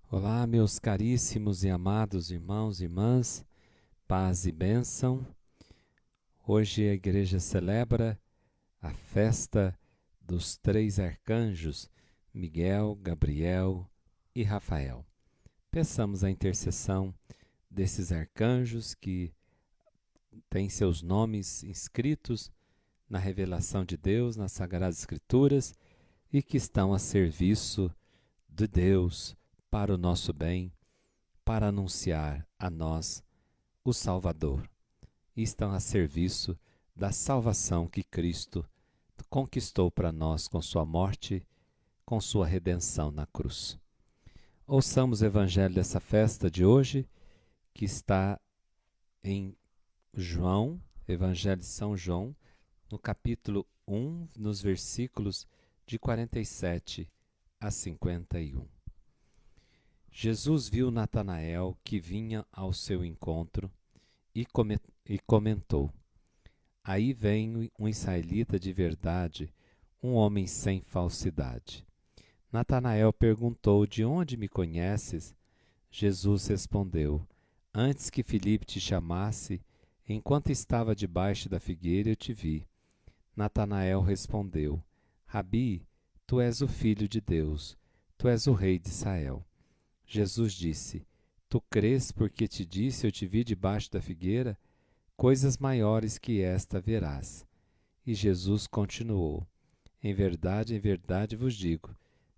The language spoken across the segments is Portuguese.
Olá, meus caríssimos e amados irmãos e irmãs, paz e bênção. Hoje a igreja celebra a festa dos três arcanjos, Miguel, Gabriel e Rafael. Peçamos a intercessão desses arcanjos que têm seus nomes inscritos na revelação de Deus, nas Sagradas Escrituras e que estão a serviço de Deus para o nosso bem, para anunciar a nós o Salvador, e estão a serviço da salvação que Cristo conquistou para nós com sua morte, com sua redenção na cruz. Ouçamos o evangelho dessa festa de hoje, que está em João, Evangelho de São João, no capítulo 1, nos versículos de 47 a 51. Jesus viu Natanael que vinha ao seu encontro e comentou: Aí vem um israelita de verdade, um homem sem falsidade. Natanael perguntou: De onde me conheces? Jesus respondeu: Antes que Filipe te chamasse, enquanto estava debaixo da figueira, eu te vi. Natanael respondeu: Rabi, tu és o Filho de Deus, tu és o Rei de Israel. Jesus disse: Tu crês porque te disse, eu te vi debaixo da figueira? Coisas maiores que esta verás. E Jesus continuou: em verdade vos digo,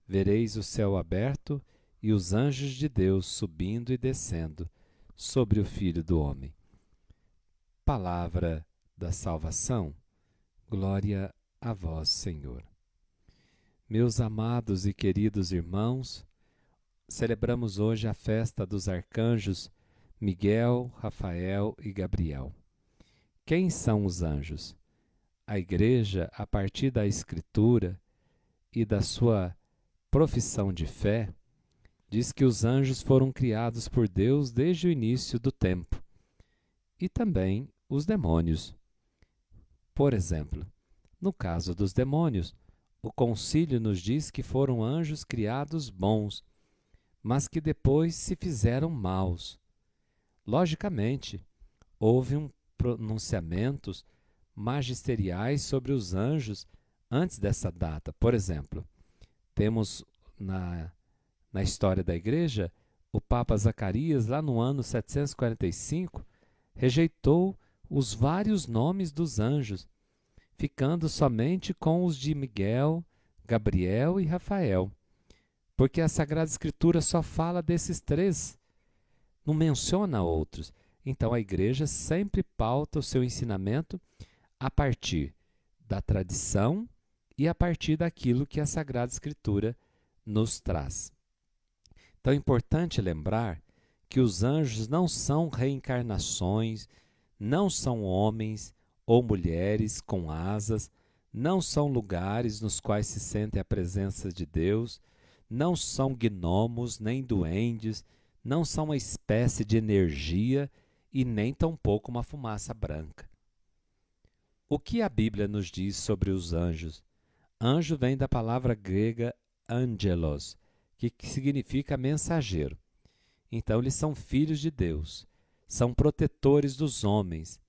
vereis o céu aberto e os anjos de Deus subindo e descendo sobre o Filho do Homem. Palavra da salvação. Glória a vós, Senhor. Meus amados e queridos irmãos, celebramos hoje a festa dos arcanjos Miguel, Rafael e Gabriel. Quem são os anjos? A Igreja, a partir da Escritura e da sua profissão de fé, diz que os anjos foram criados por Deus desde o início do tempo, e também os demônios. Por exemplo, no caso dos demônios, o concílio nos diz que foram anjos criados bons, mas que depois se fizeram maus. Logicamente, houve pronunciamentos magisteriais sobre os anjos antes dessa data. Por exemplo, temos na história da Igreja, o Papa Zacarias, lá no ano 745, rejeitou os vários nomes dos anjos, ficando somente com os de Miguel, Gabriel e Rafael, porque a Sagrada Escritura só fala desses três, não menciona outros. Então a Igreja sempre pauta o seu ensinamento a partir da tradição e a partir daquilo que a Sagrada Escritura nos traz. Então é importante lembrar que os anjos não são reencarnações, não são homens ou mulheres com asas, não são lugares nos quais se sente a presença de Deus, não são gnomos nem duendes, não são uma espécie de energia e nem tampouco uma fumaça branca. O que a Bíblia nos diz sobre os anjos? Anjo vem da palavra grega angelos, que significa mensageiro. Então, eles são filhos de Deus, são protetores dos homens,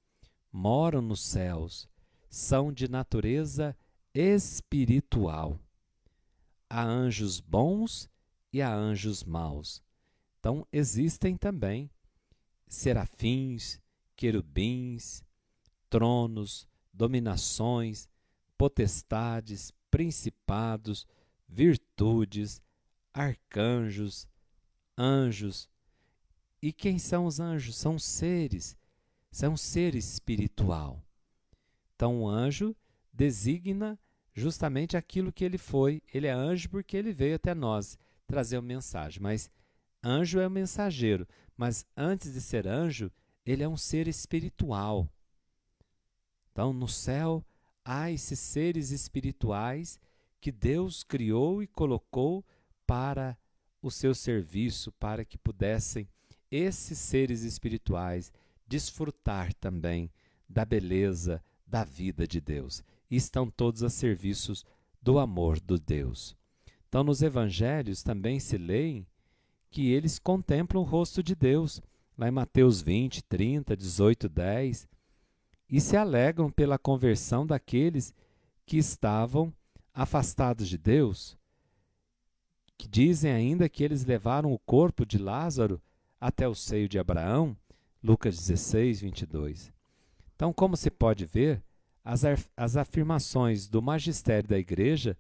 moram nos céus, são de natureza espiritual. Há anjos bons e há anjos maus. Então, existem também serafins, querubins, tronos, dominações, potestades, principados, virtudes, arcanjos, anjos. E quem são os anjos? São um ser espiritual. Então, o anjo designa justamente aquilo que ele foi. Ele é anjo porque ele veio até nós trazer uma mensagem, mas anjo é um mensageiro. Mas antes de ser anjo, ele é um ser espiritual. Então, no céu, há esses seres espirituais que Deus criou e colocou para o seu serviço, para que pudessem esses seres espirituais desfrutar também da beleza da vida de Deus. E estão todos a serviço do amor de Deus. Então, nos evangelhos também se leem que eles contemplam o rosto de Deus, lá em Mateus 20, 30, 18, 10, e se alegram pela conversão daqueles que estavam afastados de Deus, que dizem ainda que eles levaram o corpo de Lázaro até o seio de Abraão, Lucas 16, 22. Então, como se pode ver, as afirmações do magistério da Igreja,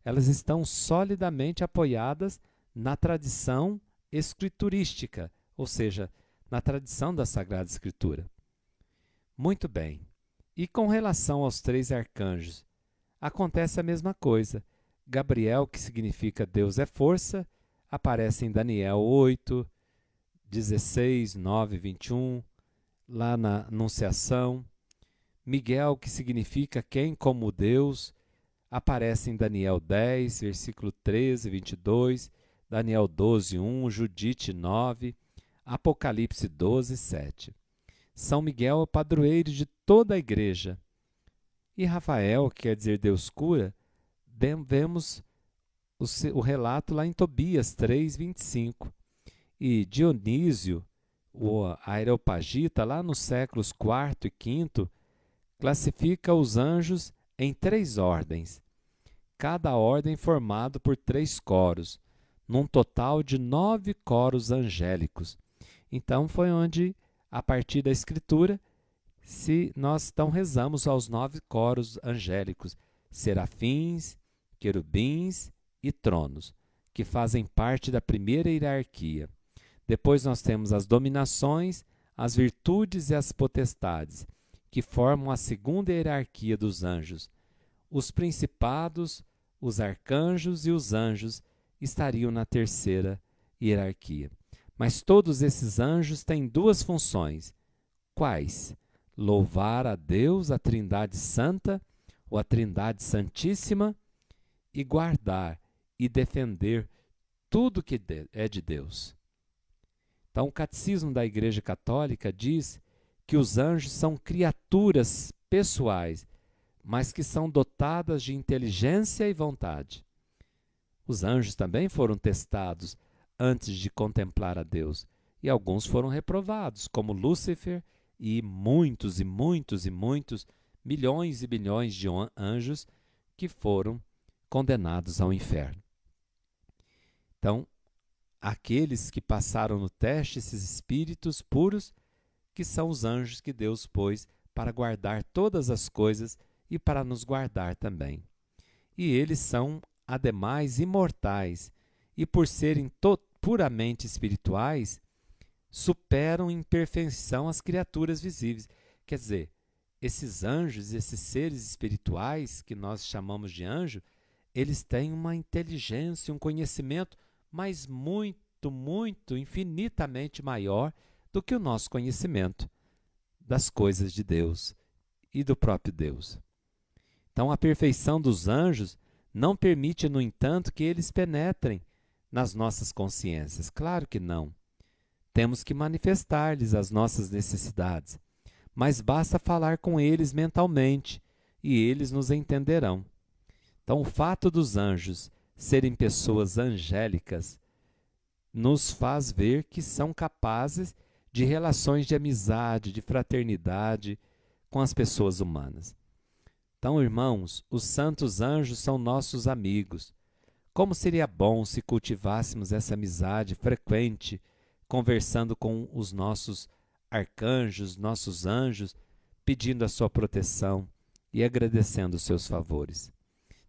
elas estão solidamente apoiadas na tradição escriturística, ou seja, na tradição da Sagrada Escritura. Muito bem. E com relação aos 3 arcanjos, acontece a mesma coisa. Gabriel, que significa Deus é força, aparece em Daniel 8, 16, 9, 21, lá na Anunciação. Miguel, que significa quem como Deus, aparece em Daniel 10, versículo 13, 22, Daniel 12, 1, Judite 9, Apocalipse 12, 7. São Miguel é o padroeiro de toda a igreja. E Rafael, que quer dizer Deus cura, vemos o relato lá em Tobias 3, 25. E Dionísio, o Areopagita, lá nos séculos IV e V, classifica os anjos em 3 ordens, cada ordem formado por 3 coros, num total de 9 coros angélicos. Então foi onde, a partir da Escritura, nós então rezamos aos 9 coros angélicos, serafins, querubins e tronos, que fazem parte da primeira hierarquia. Depois nós temos as dominações, as virtudes e as potestades, que formam a segunda hierarquia dos anjos. Os principados, os arcanjos e os anjos estariam na terceira hierarquia. Mas todos esses anjos têm 2 funções. Quais? Louvar a Deus, a Trindade Santa, ou a Trindade Santíssima, e guardar e defender tudo que é de Deus. Então, o Catecismo da Igreja Católica diz que os anjos são criaturas pessoais, mas que são dotadas de inteligência e vontade. Os anjos também foram testados antes de contemplar a Deus, e alguns foram reprovados, como Lúcifer e muitos, milhões e bilhões de anjos que foram condenados ao inferno. Então, aqueles que passaram no teste, esses espíritos puros, que são os anjos que Deus pôs para guardar todas as coisas e para nos guardar também. E eles são, ademais, imortais, e por serem puramente espirituais, superam em perfeição as criaturas visíveis. Quer dizer, esses anjos, esses seres espirituais, que nós chamamos de anjo, eles têm uma inteligência, um conhecimento, mas muito, infinitamente maior do que o nosso conhecimento das coisas de Deus e do próprio Deus. Então, a perfeição dos anjos não permite, no entanto, que eles penetrem nas nossas consciências. Claro que não. Temos que manifestar-lhes as nossas necessidades, mas basta falar com eles mentalmente e eles nos entenderão. Então, o fato dos anjos serem pessoas angélicas nos faz ver que são capazes de relações de amizade, de fraternidade com as pessoas humanas. Então, irmãos, os santos anjos são nossos amigos. Como seria bom se cultivássemos essa amizade frequente, conversando com os nossos arcanjos, nossos anjos, pedindo a sua proteção e agradecendo os seus favores.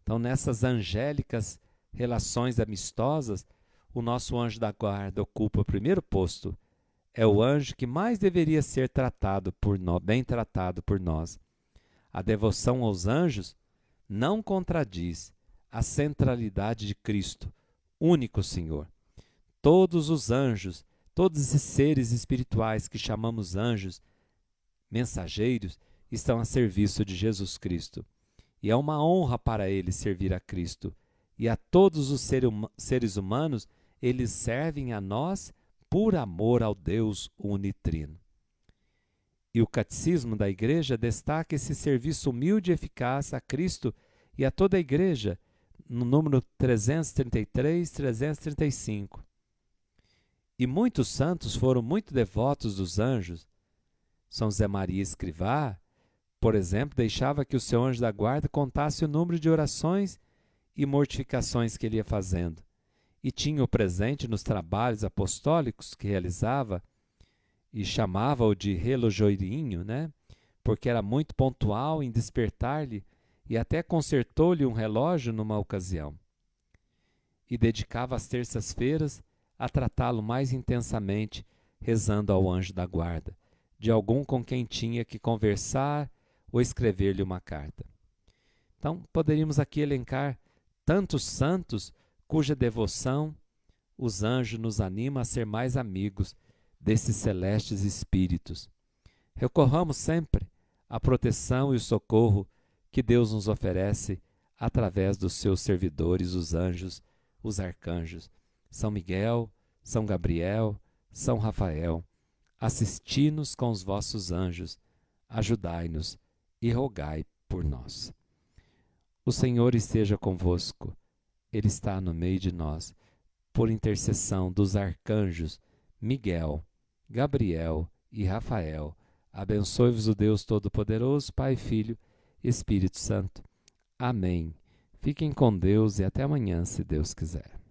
Então, nessas angélicas relações amistosas, o nosso anjo da guarda ocupa o primeiro posto. É o anjo que mais deveria ser bem tratado por nós. A devoção aos anjos não contradiz a centralidade de Cristo, único Senhor. Todos os anjos, todos esses seres espirituais que chamamos anjos, mensageiros, estão a serviço de Jesus Cristo. E é uma honra para eles servir a Cristo. E a todos os seres humanos, eles servem a nós por amor ao Deus unitrino. E o Catecismo da Igreja destaca esse serviço humilde e eficaz a Cristo e a toda a Igreja, no número 333, 335. E muitos santos foram muito devotos dos anjos. São José Maria Escrivá, por exemplo, deixava que o seu anjo da guarda contasse o número de orações e mortificações que ele ia fazendo. E tinha-o presente nos trabalhos apostólicos que realizava, e chamava-o de relojoeirinho, né? Porque era muito pontual em despertar-lhe, e até consertou-lhe um relógio numa ocasião. E dedicava as terças-feiras a tratá-lo mais intensamente, rezando ao anjo da guarda, de algum com quem tinha que conversar ou escrever-lhe uma carta. Então, poderíamos aqui elencar tantos santos cuja devoção os anjos nos anima a ser mais amigos desses celestes espíritos. Recorramos sempre à proteção e o socorro que Deus nos oferece através dos seus servidores, os anjos, os arcanjos. São Miguel, São Gabriel, São Rafael, assisti-nos com os vossos anjos, ajudai-nos e rogai por nós. O Senhor esteja convosco, Ele está no meio de nós. Por intercessão dos arcanjos Miguel, Gabriel e Rafael, abençoe-vos o Deus Todo-Poderoso, Pai, Filho e Espírito Santo. Amém. Fiquem com Deus e até amanhã, se Deus quiser.